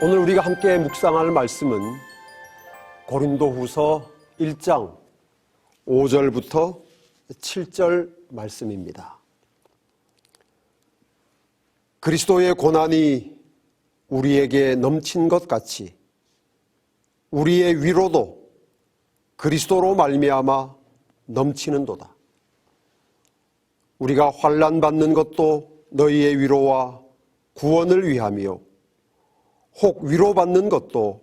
오늘 우리가 함께 묵상할 말씀은 고린도후서 1장 5절부터 7절 말씀입니다. 그리스도의 고난이 우리에게 넘친 것 같이 우리의 위로도 그리스도로 말미암아 넘치는도다. 우리가 환난 받는 것도 너희의 위로와 구원을 위함이요 혹 위로받는 것도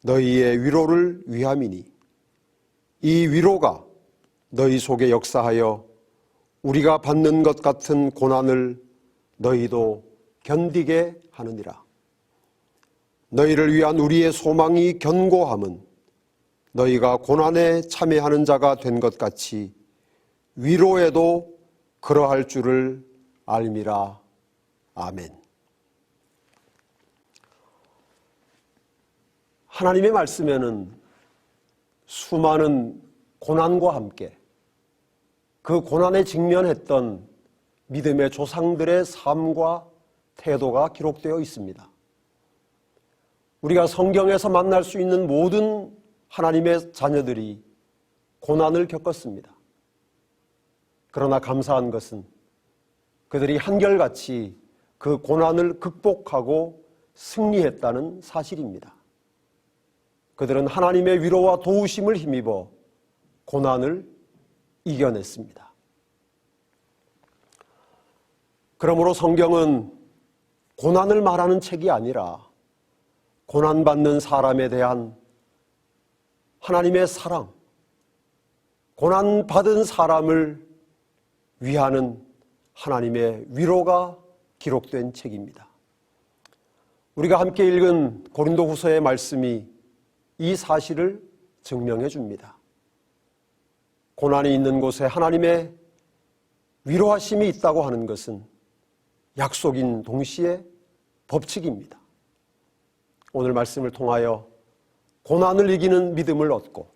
너희의 위로를 위함이니 이 위로가 너희 속에 역사하여 우리가 받는 것 같은 고난을 너희도 견디게 하느니라. 너희를 위한 우리의 소망이 견고함은 너희가 고난에 참여하는 자가 된 것 같이 위로에도 그러할 줄을 알미라. 아멘. 하나님의 말씀에는 수많은 고난과 함께 그 고난에 직면했던 믿음의 조상들의 삶과 태도가 기록되어 있습니다. 우리가 성경에서 만날 수 있는 모든 하나님의 자녀들이 고난을 겪었습니다. 그러나 감사한 것은 그들이 한결같이 그 고난을 극복하고 승리했다는 사실입니다. 그들은 하나님의 위로와 도우심을 힘입어 고난을 이겨냈습니다. 그러므로 성경은 고난을 말하는 책이 아니라 고난받는 사람에 대한 하나님의 사랑, 고난받은 사람을 위하는 하나님의 위로가 기록된 책입니다. 우리가 함께 읽은 고린도후서의 말씀이 이 사실을 증명해 줍니다. 고난이 있는 곳에 하나님의 위로하심이 있다고 하는 것은 약속인 동시에 법칙입니다. 오늘 말씀을 통하여 고난을 이기는 믿음을 얻고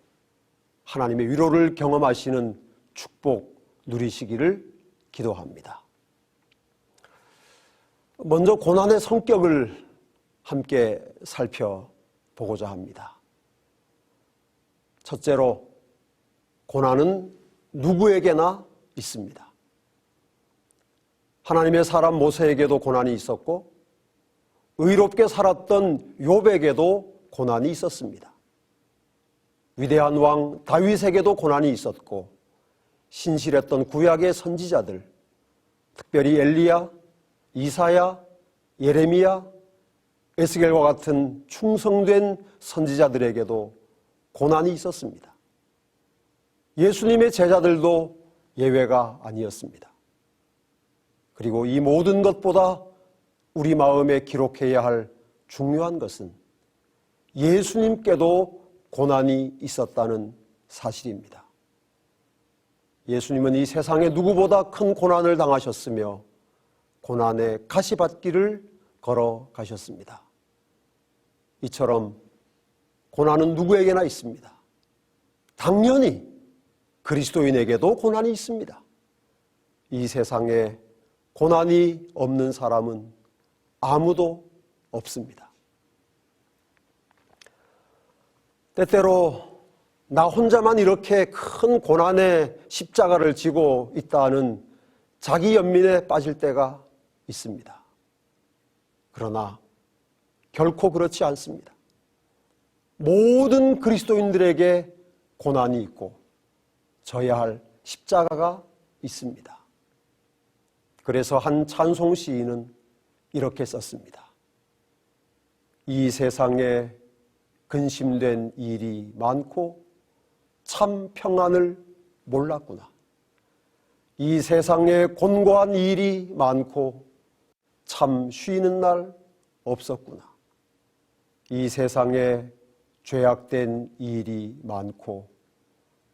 하나님의 위로를 경험하시는 축복 누리시기를 기도합니다. 먼저 고난의 성격을 함께 살펴보고자 합니다. 첫째로, 고난은 누구에게나 있습니다. 하나님의 사람 모세에게도 고난이 있었고 의롭게 살았던 욥에게도 고난이 있었습니다. 위대한 왕 다윗에게도 고난이 있었고 신실했던 구약의 선지자들, 특별히 엘리야, 이사야, 예레미야, 에스겔과 같은 충성된 선지자들에게도 고난이 있었습니다. 예수님의 제자들도 예외가 아니었습니다. 그리고 이 모든 것보다 우리 마음에 기록해야 할 중요한 것은 예수님께도 고난이 있었다는 사실입니다. 예수님은 이 세상에 누구보다 큰 고난을 당하셨으며 고난의 가시밭길을 걸어가셨습니다. 이처럼 고난은 누구에게나 있습니다. 당연히 그리스도인에게도 고난이 있습니다. 이 세상에 고난이 없는 사람은 아무도 없습니다. 때때로 나 혼자만 이렇게 큰 고난의 십자가를 지고 있다는 자기 연민에 빠질 때가 있습니다. 그러나 결코 그렇지 않습니다. 모든 그리스도인들에게 고난이 있고 져야 할 십자가가 있습니다. 그래서 한 찬송 시인은 이렇게 썼습니다. 이 세상에 근심된 일이 많고 참 평안을 몰랐구나. 이 세상에 곤고한 일이 많고 참 쉬는 날 없었구나. 이 세상에 죄악된 일이 많고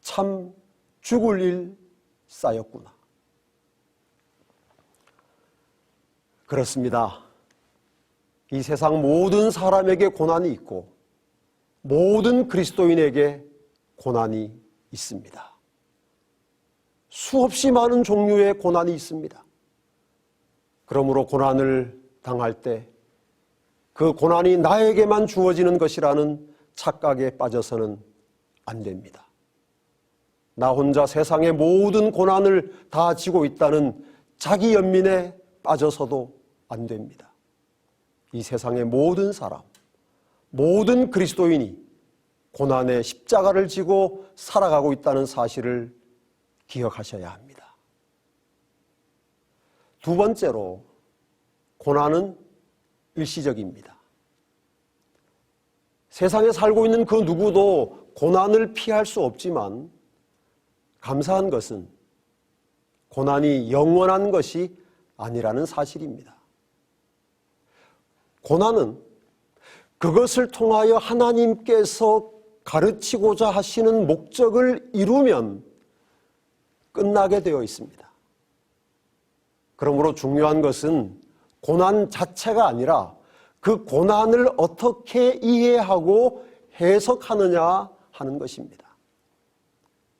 참 죽을 일 쌓였구나. 그렇습니다. 이 세상 모든 사람에게 고난이 있고 모든 그리스도인에게 고난이 있습니다. 수없이 많은 종류의 고난이 있습니다. 그러므로 고난을 당할 때 그 고난이 나에게만 주어지는 것이라는 착각에 빠져서는 안 됩니다. 나 혼자 세상의 모든 고난을 다 지고 있다는 자기 연민에 빠져서도 안 됩니다. 이 세상의 모든 사람, 모든 그리스도인이 고난의 십자가를 지고 살아가고 있다는 사실을 기억하셔야 합니다. 두 번째로, 고난은 일시적입니다. 세상에 살고 있는 그 누구도 고난을 피할 수 없지만 감사한 것은 고난이 영원한 것이 아니라는 사실입니다. 고난은 그것을 통하여 하나님께서 가르치고자 하시는 목적을 이루면 끝나게 되어 있습니다. 그러므로 중요한 것은 고난 자체가 아니라 그 고난을 어떻게 이해하고 해석하느냐 하는 것입니다.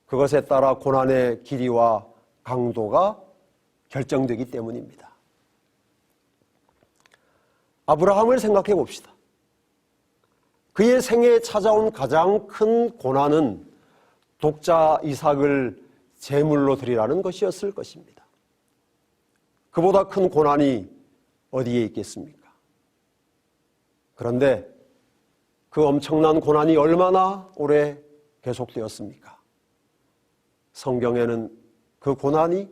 그것에 따라 고난의 길이와 강도가 결정되기 때문입니다. 아브라함을 생각해 봅시다. 그의 생애에 찾아온 가장 큰 고난은 독자 이삭을 제물로 드리라는 것이었을 것입니다. 그보다 큰 고난이 어디에 있겠습니까? 그런데 그 엄청난 고난이 얼마나 오래 계속되었습니까? 성경에는 그 고난이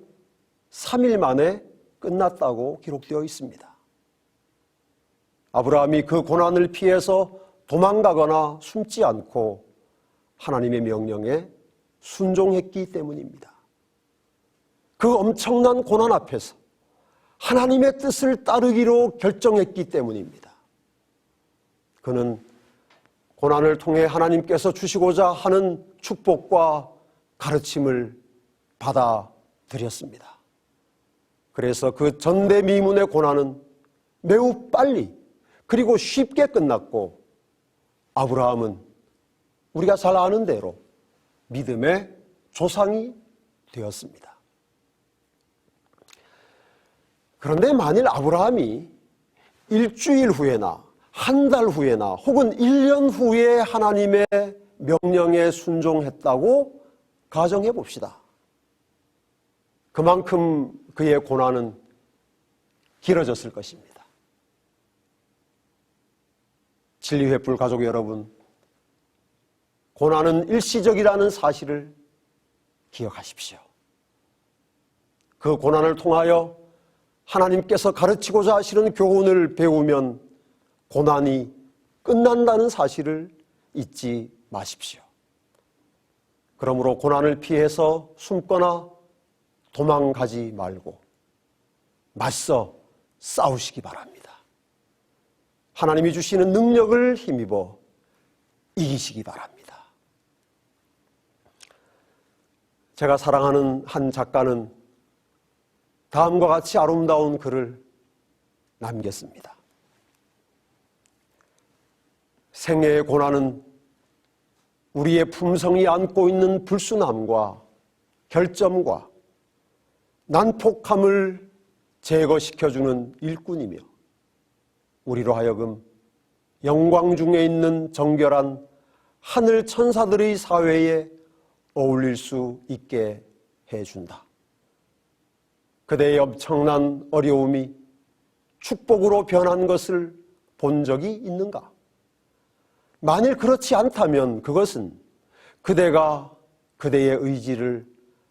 3일 만에 끝났다고 기록되어 있습니다. 아브라함이 그 고난을 피해서 도망가거나 숨지 않고 하나님의 명령에 순종했기 때문입니다. 그 엄청난 고난 앞에서 하나님의 뜻을 따르기로 결정했기 때문입니다. 그는 고난을 통해 하나님께서 주시고자 하는 축복과 가르침을 받아들였습니다. 그래서 그 전대미문의 고난은 매우 빨리 그리고 쉽게 끝났고 아브라함은 우리가 잘 아는 대로 믿음의 조상이 되었습니다. 그런데 만일 아브라함이 일주일 후에나 한 달 후에나 혹은 1년 후에 하나님의 명령에 순종했다고 가정해 봅시다. 그만큼 그의 고난은 길어졌을 것입니다. 진리횃불 가족 여러분, 고난은 일시적이라는 사실을 기억하십시오. 그 고난을 통하여 하나님께서 가르치고자 하시는 교훈을 배우면 고난이 끝난다는 사실을 잊지 마십시오. 그러므로 고난을 피해서 숨거나 도망가지 말고 맞서 싸우시기 바랍니다. 하나님이 주시는 능력을 힘입어 이기시기 바랍니다. 제가 사랑하는 한 작가는 다음과 같이 아름다운 글을 남겼습니다. 생애의 고난은 우리의 품성이 안고 있는 불순함과 결점과 난폭함을 제거시켜주는 일꾼이며 우리로 하여금 영광 중에 있는 정결한 하늘 천사들의 사회에 어울릴 수 있게 해준다. 그대의 엄청난 어려움이 축복으로 변한 것을 본 적이 있는가? 만일 그렇지 않다면 그것은 그대가 그대의 의지를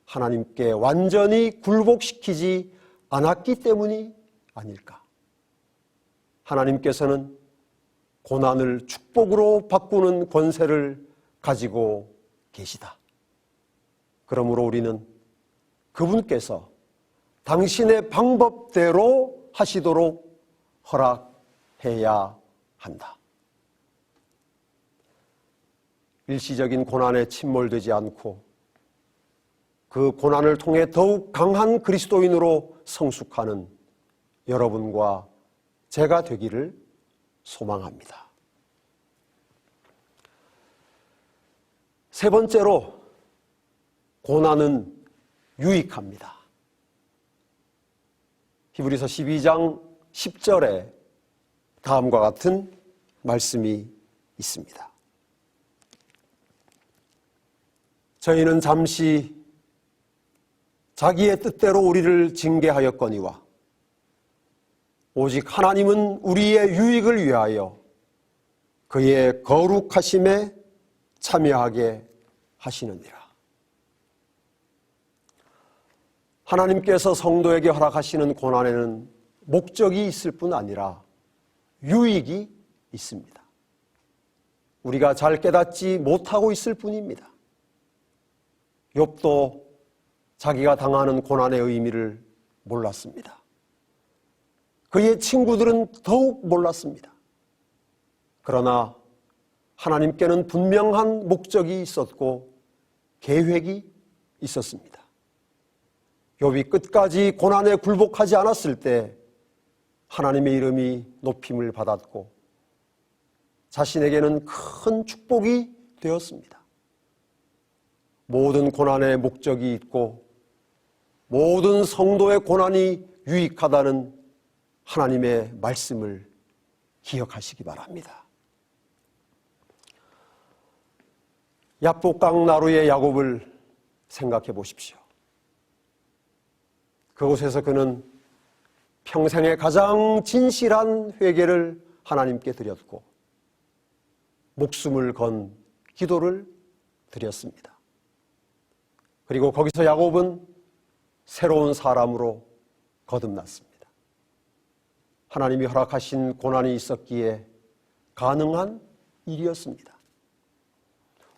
하나님께 완전히 굴복시키지 않았기 때문이 아닐까? 하나님께서는 고난을 축복으로 바꾸는 권세를 가지고 계시다. 그러므로 우리는 그분께서 당신의 방법대로 하시도록 허락해야 한다. 일시적인 고난에 침몰되지 않고 그 고난을 통해 더욱 강한 그리스도인으로 성숙하는 여러분과 제가 되기를 소망합니다. 세 번째로, 고난은 유익합니다. 히브리서 12장 10절에 다음과 같은 말씀이 있습니다. 저희는 잠시 자기의 뜻대로 우리를 징계하였거니와 오직 하나님은 우리의 유익을 위하여 그의 거룩하심에 참여하게 하시느니라. 하나님께서 성도에게 허락하시는 고난에는 목적이 있을 뿐 아니라 유익이 있습니다. 우리가 잘 깨닫지 못하고 있을 뿐입니다. 욥도 자기가 당하는 고난의 의미를 몰랐습니다. 그의 친구들은 더욱 몰랐습니다. 그러나 하나님께는 분명한 목적이 있었고 계획이 있었습니다. 욥이 끝까지 고난에 굴복하지 않았을 때 하나님의 이름이 높임을 받았고 자신에게는 큰 축복이 되었습니다. 모든 고난에 목적이 있고 모든 성도의 고난이 유익하다는 하나님의 말씀을 기억하시기 바랍니다. 야복강 나루의 야곱을 생각해 보십시오. 그곳에서 그는 평생의 가장 진실한 회개를 하나님께 드렸고 목숨을 건 기도를 드렸습니다. 그리고 거기서 야곱은 새로운 사람으로 거듭났습니다. 하나님이 허락하신 고난이 있었기에 가능한 일이었습니다.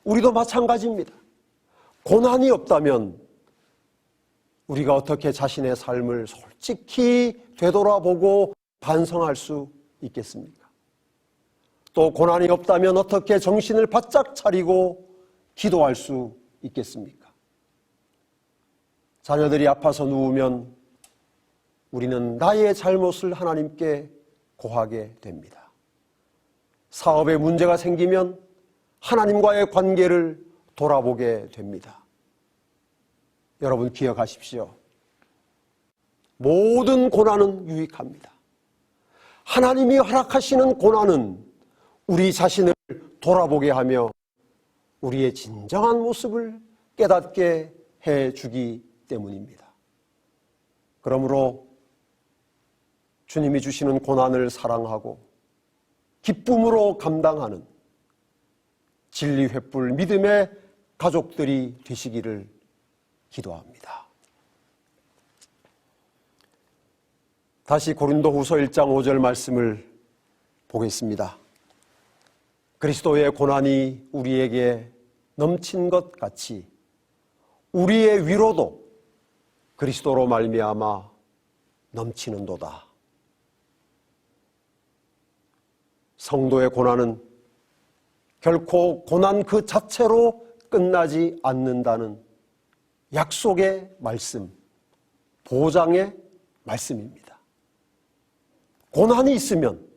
우리도 마찬가지입니다. 고난이 없다면 우리가 어떻게 자신의 삶을 솔직히 되돌아보고 반성할 수 있겠습니까? 또 고난이 없다면 어떻게 정신을 바짝 차리고 기도할 수 있겠습니까? 자녀들이 아파서 누우면 우리는 나의 잘못을 하나님께 고하게 됩니다. 사업에 문제가 생기면 하나님과의 관계를 돌아보게 됩니다. 여러분 기억하십시오. 모든 고난은 유익합니다. 하나님이 허락하시는 고난은 우리 자신을 돌아보게 하며 우리의 진정한 모습을 깨닫게 해주기 때문입니다. 그러므로 주님이 주시는 고난을 사랑하고 기쁨으로 감당하는 진리 횃불 믿음의 가족들이 되시기를 기도합니다. 다시 고린도후서 1장 5절 말씀을 보겠습니다. 그리스도의 고난이 우리에게 넘친 것 같이 우리의 위로도 그리스도로 말미암아 넘치는도다. 성도의 고난은 결코 고난 그 자체로 끝나지 않는다는 약속의 말씀, 보장의 말씀입니다. 고난이 있으면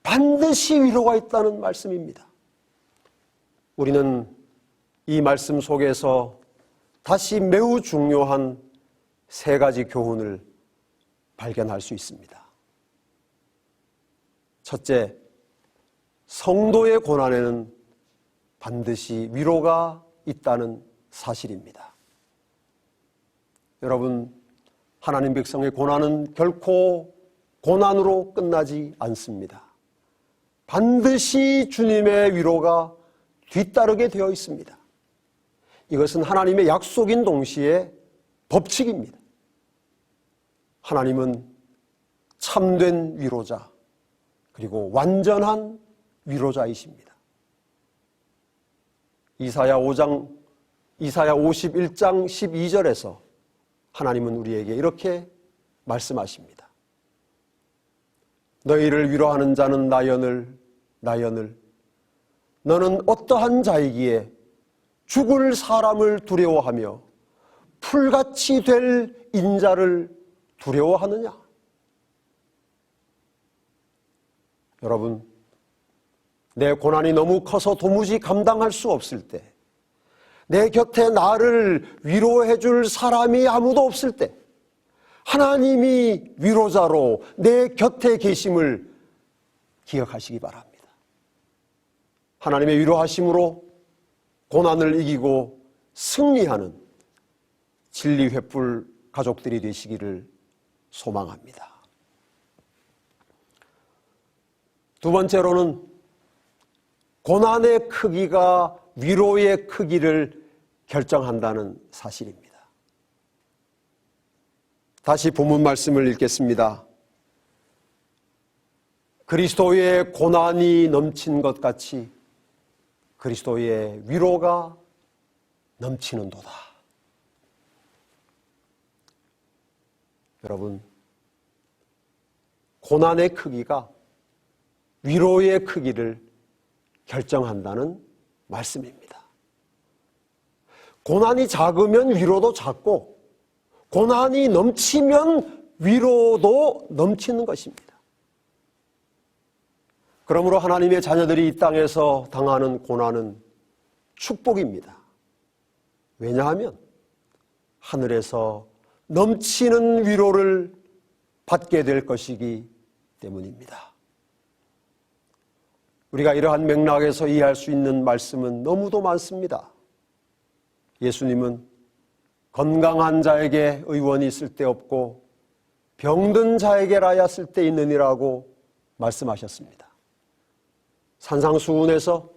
반드시 위로가 있다는 말씀입니다. 우리는 이 말씀 속에서 다시 매우 중요한 세 가지 교훈을 발견할 수 있습니다. 첫째, 성도의 고난에는 반드시 위로가 있다는 사실입니다. 여러분, 하나님 백성의 고난은 결코 고난으로 끝나지 않습니다. 반드시 주님의 위로가 뒤따르게 되어 있습니다. 이것은 하나님의 약속인 동시에 법칙입니다. 하나님은 참된 위로자, 그리고 완전한 위로자이십니다. 이사야 51장 12절에서 하나님은 우리에게 이렇게 말씀하십니다. 너희를 위로하는 자는 나연을 너는 어떠한 자이기에 죽을 사람을 두려워하며 풀같이 될 인자를 두려워하느냐? 여러분, 내 고난이 너무 커서 도무지 감당할 수 없을 때, 내 곁에 나를 위로해 줄 사람이 아무도 없을 때 하나님이 위로자로 내 곁에 계심을 기억하시기 바랍니다. 하나님의 위로하심으로 고난을 이기고 승리하는 진리 횃불 가족들이 되시기를 소망합니다. 두 번째로는 고난의 크기가 위로의 크기를 결정한다는 사실입니다. 다시 본문 말씀을 읽겠습니다. 그리스도의 고난이 넘친 것 같이 그리스도의 위로가 넘치는도다. 여러분, 고난의 크기가 위로의 크기를 결정한다는 말씀입니다. 고난이 작으면 위로도 작고, 고난이 넘치면 위로도 넘치는 것입니다. 그러므로 하나님의 자녀들이 이 땅에서 당하는 고난은 축복입니다. 왜냐하면 하늘에서 넘치는 위로를 받게 될 것이기 때문입니다. 우리가 이러한 맥락에서 이해할 수 있는 말씀은 너무도 많습니다. 예수님은 건강한 자에게 의원이 쓸데없고 병든 자에게라야 쓸데있느니라고 말씀하셨습니다. 산상수훈에서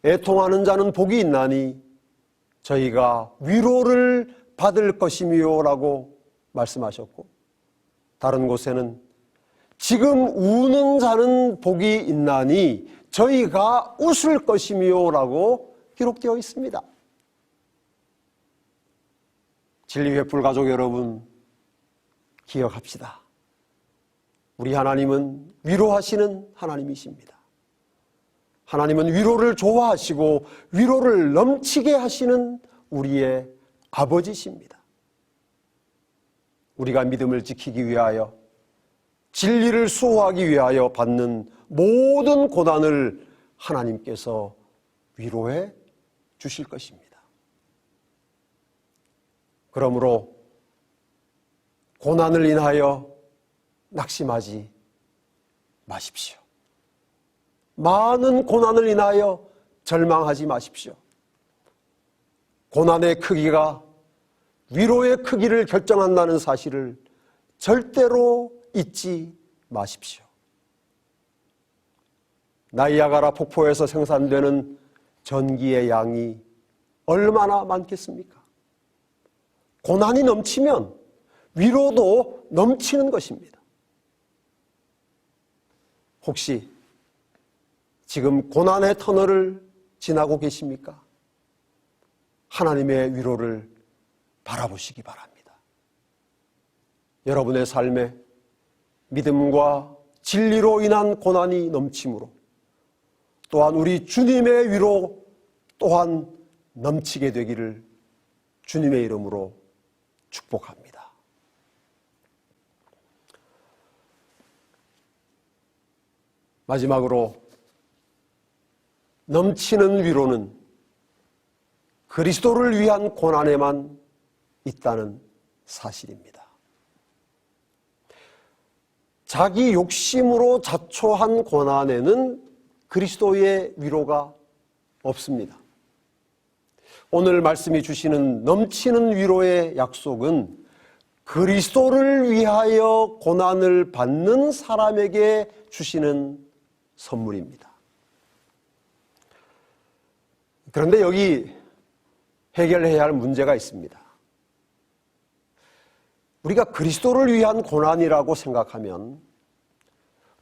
애통하는 자는 복이 있나니 저희가 위로를 받을 것이미요 라고 말씀하셨고, 다른 곳에는 지금 우는 자는 복이 있나니 저희가 웃을 것이미요 라고 기록되어 있습니다. 진리횃불 가족 여러분, 기억합시다. 우리 하나님은 위로하시는 하나님이십니다. 하나님은 위로를 좋아하시고 위로를 넘치게 하시는 우리의 아버지십니다. 우리가 믿음을 지키기 위하여, 진리를 수호하기 위하여 받는 모든 고난을 하나님께서 위로해 주실 것입니다. 그러므로 고난을 인하여 낙심하지 마십시오. 많은 고난을 인하여 절망하지 마십시오. 고난의 크기가 위로의 크기를 결정한다는 사실을 절대로 잊지 마십시오. 나이아가라 폭포에서 생산되는 전기의 양이 얼마나 많겠습니까? 고난이 넘치면 위로도 넘치는 것입니다. 혹시 지금 고난의 터널을 지나고 계십니까? 하나님의 위로를 바라보시기 바랍니다. 여러분의 삶에 믿음과 진리로 인한 고난이 넘침으로 또한 우리 주님의 위로 또한 넘치게 되기를 주님의 이름으로 축복합니다. 마지막으로 넘치는 위로는 그리스도를 위한 고난에만 있다는 사실입니다. 자기 욕심으로 자초한 고난에는 그리스도의 위로가 없습니다. 오늘 말씀이 주시는 넘치는 위로의 약속은 그리스도를 위하여 고난을 받는 사람에게 주시는 선물입니다. 그런데 여기 해결해야 할 문제가 있습니다. 우리가 그리스도를 위한 고난이라고 생각하면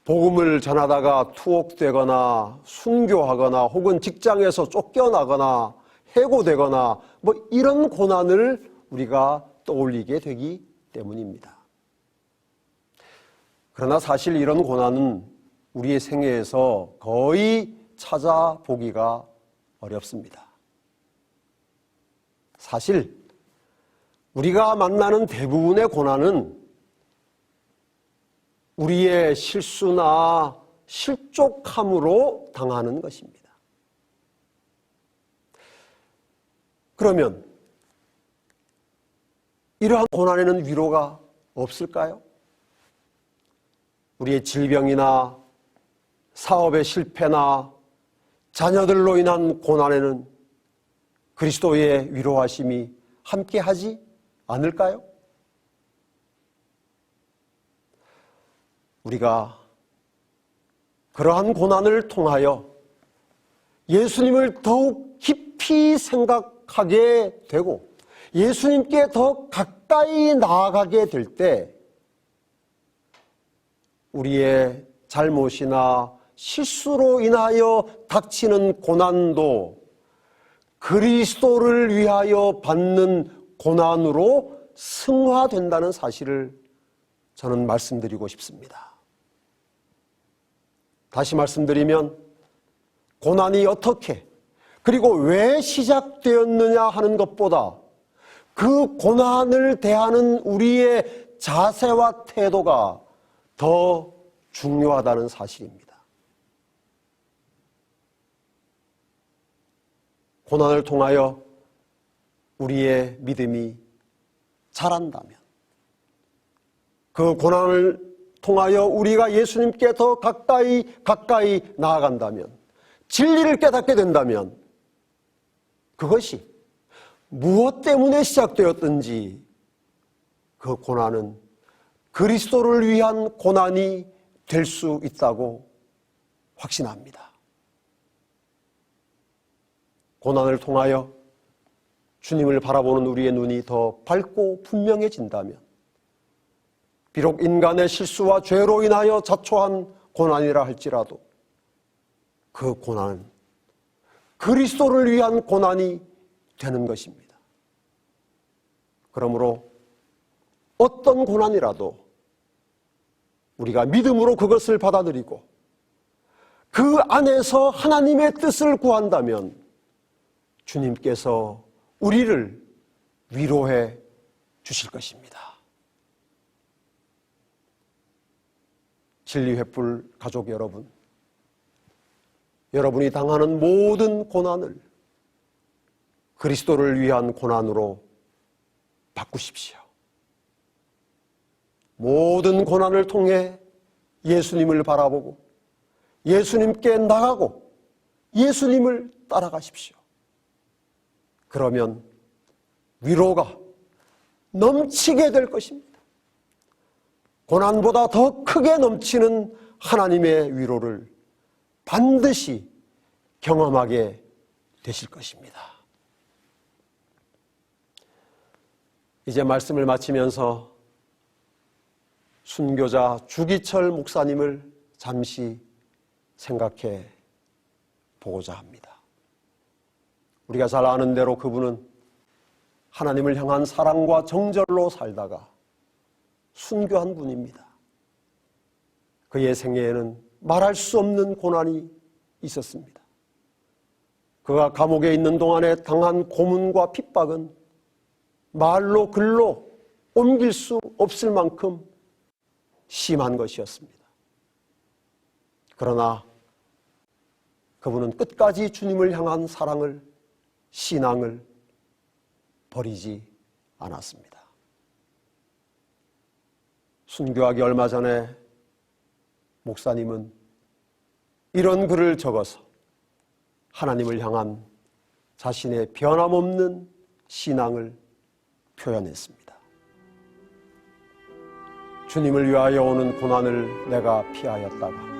복음을 전하다가 투옥되거나 순교하거나 혹은 직장에서 쫓겨나거나 해고되거나 뭐 이런 고난을 우리가 떠올리게 되기 때문입니다. 그러나 사실 이런 고난은 우리의 생애에서 거의 찾아보기가 어렵습니다. 사실 우리가 만나는 대부분의 고난은 우리의 실수나 실족함으로 당하는 것입니다. 그러면 이러한 고난에는 위로가 없을까요? 우리의 질병이나 사업의 실패나 자녀들로 인한 고난에는 그리스도의 위로하심이 함께하지 않을까요? 우리가 그러한 고난을 통하여 예수님을 더욱 깊이 생각하게 되고 예수님께 더 가까이 나아가게 될 때 우리의 잘못이나 실수로 인하여 닥치는 고난도 그리스도를 위하여 받는 고난으로 승화된다는 사실을 저는 말씀드리고 싶습니다. 다시 말씀드리면 고난이 어떻게 그리고 왜 시작되었느냐 하는 것보다 그 고난을 대하는 우리의 자세와 태도가 더 중요하다는 사실입니다. 고난을 통하여 우리의 믿음이 자란다면 그 고난을 통하여 우리가 예수님께 더 가까이 나아간다면 진리를 깨닫게 된다면 그것이 무엇 때문에 시작되었든지 그 고난은 그리스도를 위한 고난이 될 수 있다고 확신합니다. 고난을 통하여 주님을 바라보는 우리의 눈이 더 밝고 분명해진다면 비록 인간의 실수와 죄로 인하여 자초한 고난이라 할지라도 그 고난은 그리스도를 위한 고난이 되는 것입니다. 그러므로 어떤 고난이라도 우리가 믿음으로 그것을 받아들이고 그 안에서 하나님의 뜻을 구한다면 주님께서 우리를 위로해 주실 것입니다. 진리횃불 가족 여러분, 여러분이 당하는 모든 고난을 그리스도를 위한 고난으로 바꾸십시오. 모든 고난을 통해 예수님을 바라보고 예수님께 나가고 예수님을 따라가십시오. 그러면 위로가 넘치게 될 것입니다. 고난보다 더 크게 넘치는 하나님의 위로를 반드시 경험하게 되실 것입니다. 이제 말씀을 마치면서 순교자 주기철 목사님을 잠시 생각해 보고자 합니다. 우리가 잘 아는 대로 그분은 하나님을 향한 사랑과 정절로 살다가 순교한 분입니다. 그의 생애에는 말할 수 없는 고난이 있었습니다. 그가 감옥에 있는 동안에 당한 고문과 핍박은 말로 글로 옮길 수 없을 만큼 심한 것이었습니다. 그러나 그분은 끝까지 주님을 향한 사랑을, 신앙을 버리지 않았습니다. 순교하기 얼마 전에 목사님은 이런 글을 적어서 하나님을 향한 자신의 변함없는 신앙을 표현했습니다. 주님을 위하여 오는 고난을 내가 피하였다가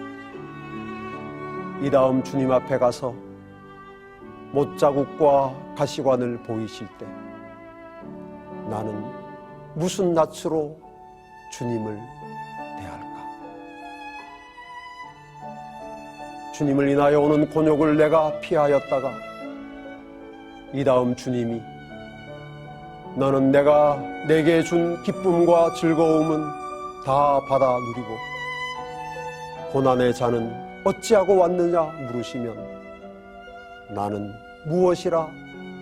이 다음 주님 앞에 가서 못자국과 가시관을 보이실 때 나는 무슨 낯으로 주님을 대할까? 주님을 인하여 오는 곤욕을 내가 피하였다가 이 다음 주님이 너는 내가 내게 준 기쁨과 즐거움은 다 받아 누리고 고난의 자는 어찌하고 왔느냐 물으시면 나는 무엇이라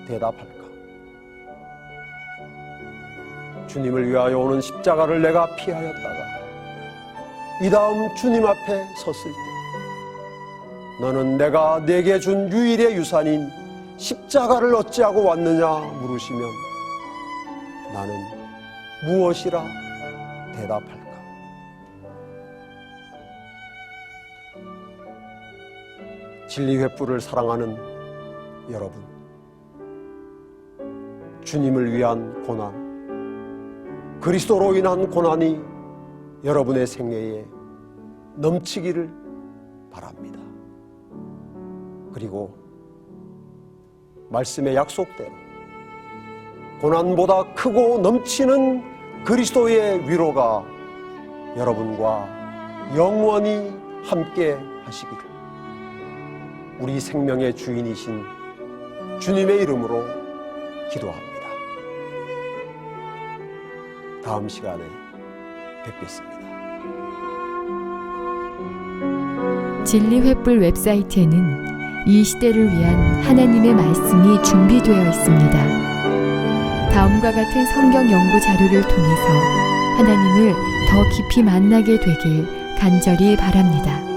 대답할까? 주님을 위하여 오는 십자가를 내가 피하였다가 이 다음 주님 앞에 섰을 때 너는 내가 내게 준 유일의 유산인 십자가를 어찌하고 왔느냐 물으시면 나는 무엇이라 대답할까? 진리횃불을 사랑하는 여러분, 주님을 위한 고난, 그리스도로 인한 고난이 여러분의 생애에 넘치기를 바랍니다. 그리고 말씀의 약속대로 고난보다 크고 넘치는 그리스도의 위로가 여러분과 영원히 함께 하시기를 우리 생명의 주인이신 주님의 이름으로 기도합니다. 다음 시간에 뵙겠습니다. 진리횃불 웹사이트에는 이 시대를 위한 하나님의 말씀이 준비되어 있습니다. 다음과 같은 성경 연구 자료를 통해서 하나님을 더 깊이 만나게 되길 간절히 바랍니다.